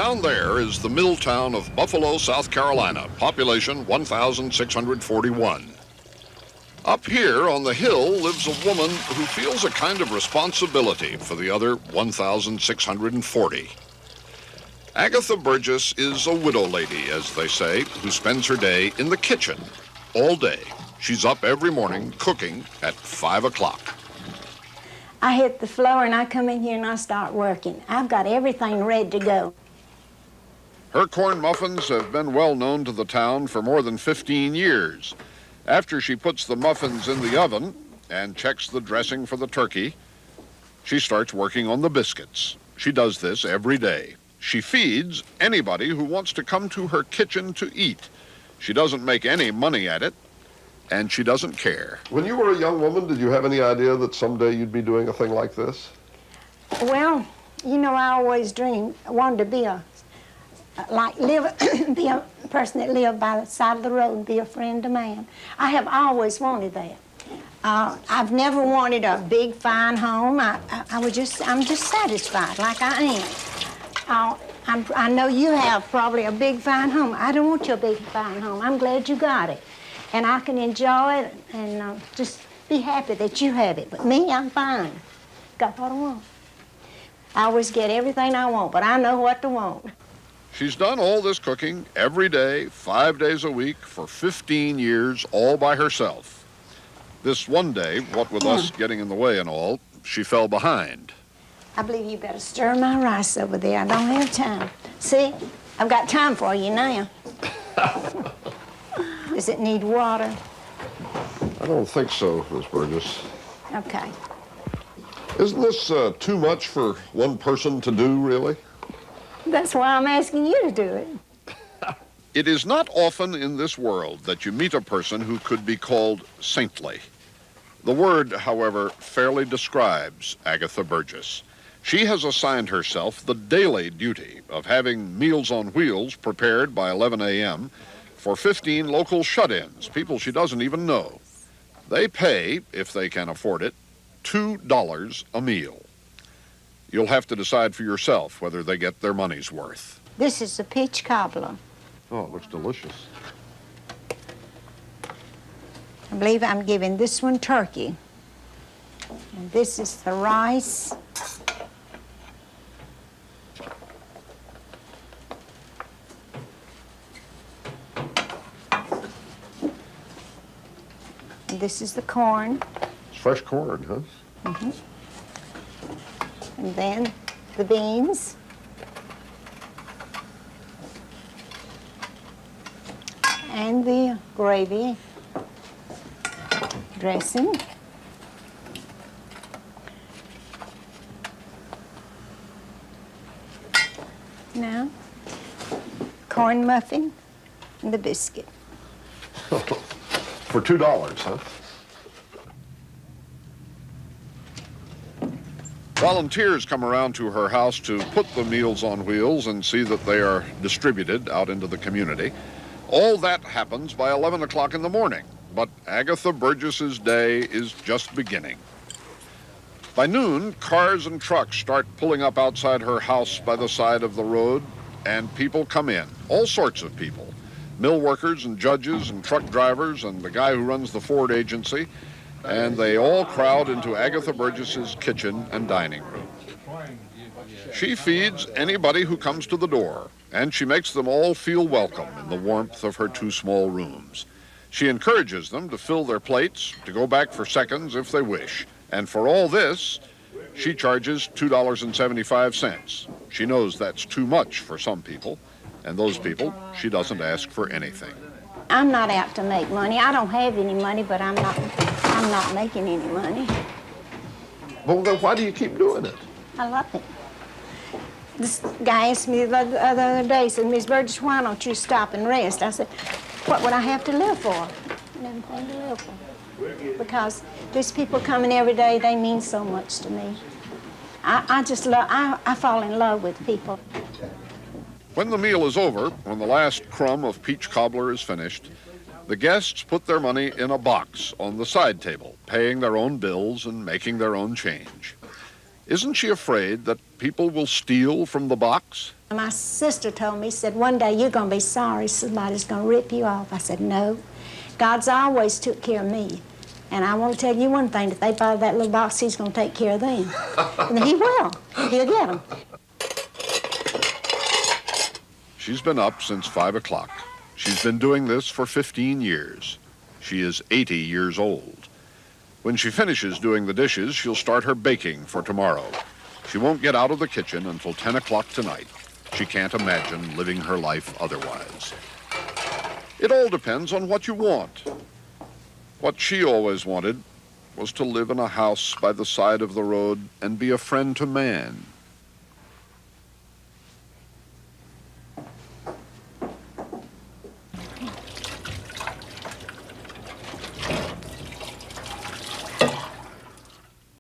Down there is the mill town of Buffalo, South Carolina, population 1,641. Up here on the hill lives a woman who feels a kind of responsibility for the other 1,640. Agatha Burgess is a widow lady, as they say, who spends her day in the kitchen all day. She's up every morning cooking at 5 o'clock. I hit the floor and I come in here and I start working. I've got everything ready to go. Her corn muffins have been well known to the town for more than 15 years. After she puts the muffins in the oven and checks the dressing for the turkey, she starts working on the biscuits. She does this every day. She feeds anybody who wants to come to her kitchen to eat. She doesn't make any money at it, and she doesn't care. When you were a young woman, did you have any idea that someday you'd be doing a thing like this? Well, you know, I always dreamed, I wanted to be be a person that lived by the side of the road and be a friend to man. I have always wanted that. I've never wanted a big, fine home. I'm just satisfied like I am. I know you have probably a big, fine home. I don't want your big, fine home. I'm glad you got it. And I can enjoy it and just be happy that you have it. But me, I'm fine. Got what I want. I always get everything I want, but I know what to want. She's done all this cooking every day, 5 days a week, for 15 years, all by herself. This one day, what with us getting in the way and all, she fell behind. I believe you better stir my rice over there. I don't have time. See, I've got time for you now. Does it need water? I don't think so, Miss Burgess. Okay. Isn't this too much for one person to do, really? That's why I'm asking you to do it. It is not often in this world that you meet a person who could be called saintly. The word, however, fairly describes Agatha Burgess. She has assigned herself the daily duty of having Meals on Wheels prepared by 11 a.m. for 15 local shut-ins, people she doesn't even know. They pay, if they can afford it, $2 a meal. You'll have to decide for yourself whether they get their money's worth. This is a peach cobbler. Oh, it looks delicious. I believe I'm giving this one turkey. And this is the rice. And this is the corn. It's fresh corn, huh? Mm-hmm. And then the beans. And the gravy dressing. Now, corn muffin and the biscuit. For $2, huh? Volunteers come around to her house to put the Meals on Wheels and see that they are distributed out into the community. All that happens by 11 o'clock in the morning, but Agatha Burgess's day is just beginning. By noon, cars and trucks start pulling up outside her house by the side of the road, and people come in, all sorts of people. Mill workers and judges and truck drivers and the guy who runs the Ford agency, and they all crowd into Agatha Burgess's kitchen and dining room. She feeds anybody who comes to the door, and she makes them all feel welcome in the warmth of her 2 small rooms. She encourages them to fill their plates, to go back for seconds if they wish. And for all this, she charges $2.75. She knows that's too much for some people, and those people, she doesn't ask for anything. I'm not out to make money. I don't have any money, but I'm not making any money. Well, then why do you keep doing it? I love it. This guy asked me the other day, said, Miss Burgess, why don't you stop and rest? I said, what would I have to live for? Nothing to live for. Because these people coming every day, they mean so much to me. I fall in love with people. When the meal is over, when the last crumb of peach cobbler is finished, the guests put their money in a box on the side table, paying their own bills and making their own change. Isn't she afraid that people will steal from the box? My sister told me, said, one day you're going to be sorry somebody's going to rip you off. I said, no. God's always took care of me. And I want to tell you one thing, if they buy that little box, he's going to take care of them. And he will. He'll get them. She's been up since 5 o'clock. She's been doing this for 15 years. She is 80 years old. When she finishes doing the dishes, she'll start her baking for tomorrow. She won't get out of the kitchen until 10 o'clock tonight. She can't imagine living her life otherwise. It all depends on what you want. What she always wanted was to live in a house by the side of the road and be a friend to man.